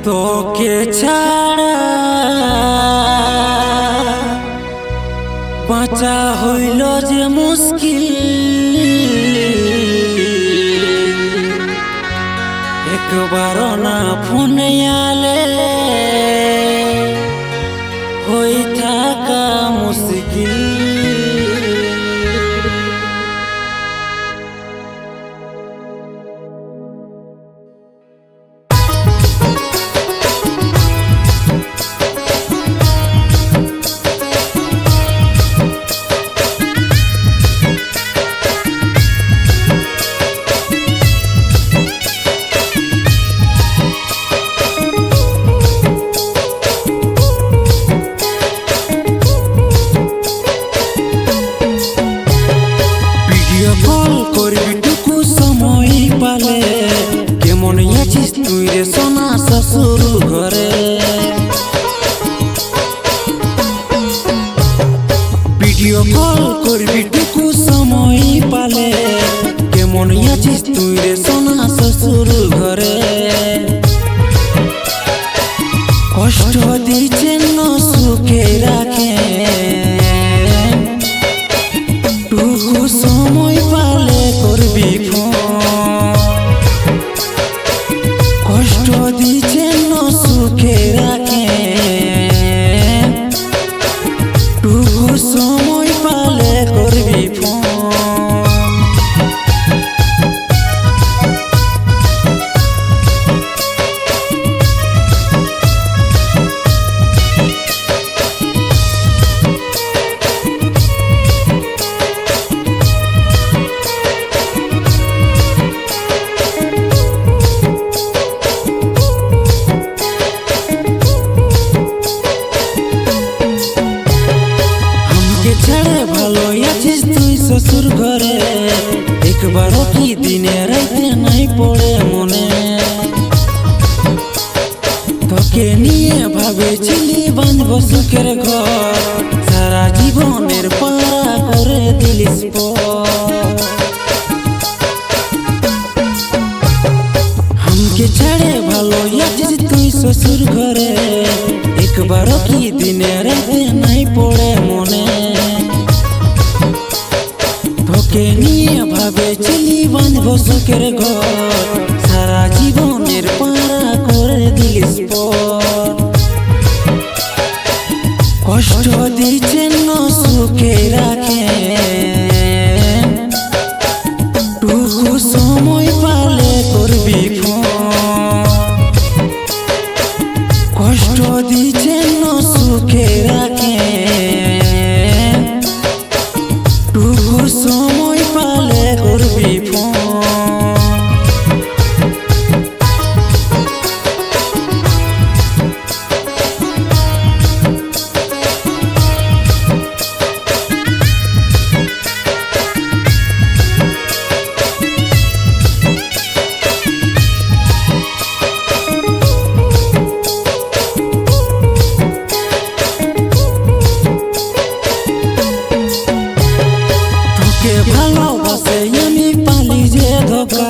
তোকে ছাড়া বাঁচা হইল যে মুশকিল, একবার না ফোনে আলে হই থাকা মুশকিল। কল করবি টুকু সময় পালে, কেমন আছিস তুই রে সোনা শ্বশুর ঘরে। ভিডিও কল করবি টুকু সময় পালে, কেমন আছিস তুই রে সোনা শ্বশুর ঘরে। কষ্ট দিচ্ছেন সুখে রাখে, টুকু সময় পালে করবি ফোন। কষ্ট দিচ্ছেন সুখে রাখে, টুকু সময় পালে করবি ফোন। ছেড়ে ভালো আছিস তুই শ্বশুর ঘরে, একবারও কি দিনে রাইতে নাই পড়ে মনে। তোকে নিয়ে ভাবেছিলি বাঁধব সুখের ঘর, সারা জীবনের পাড়া করে দিলিস আমাকে ছেড়ে ভালো আছিস তুই শ্বশুর ঘরে, একবারও কি দিনে রাইতে নাই পড়ে মনে। তোকে নিয়ে ভাবেছিলি বাঁধব সুখের ঘর, সারা জীবনের পাড়া করে দিলিস পর। কষ্ট দিচ্ছেন সুখে রাখে, টুকু সময় পালে করবি ফোন। কষ্ট দিচ্ছেন সুখে রাখে, টুকু সময় পালে করবি ফোন। ভালোবাসে আমি পালি যে ধোকা,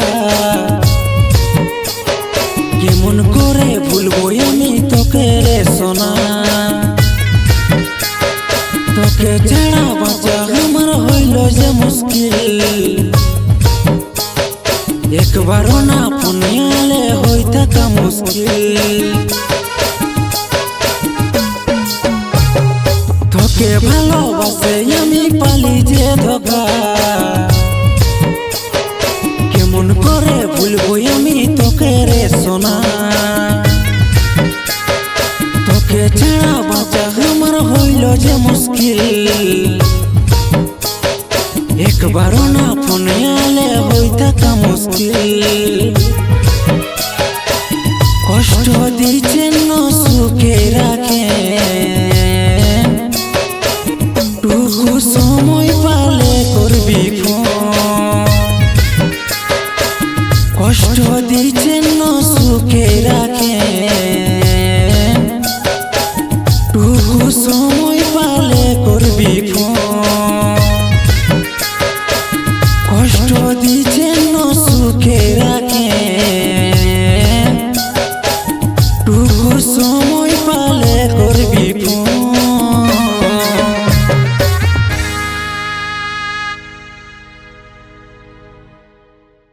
কেমন করে ভুলবো আমি তোকে রে সোনা। তোকে ছাড়া বাঁচা আমার হইল যে মুশকিল, একবারও না ফোনে আলে হই থাকা মুশকিল। তোকে ভালোবাসে আমি পালি যে ধোকা, কেমন করে ভুলবো আমি তোকে রে সোনা। তোকে ছাড়া বাঁচা আমার হইল যে মুশকিল, একবারও না ফোনে আলে হই থাকা মুশকিল। কষ্ট দিচ্ছেন সুখে রাখে, টুকু সময় পালে করবি ফোন। কষ্ট দিচ্ছেন সুখে রাখে,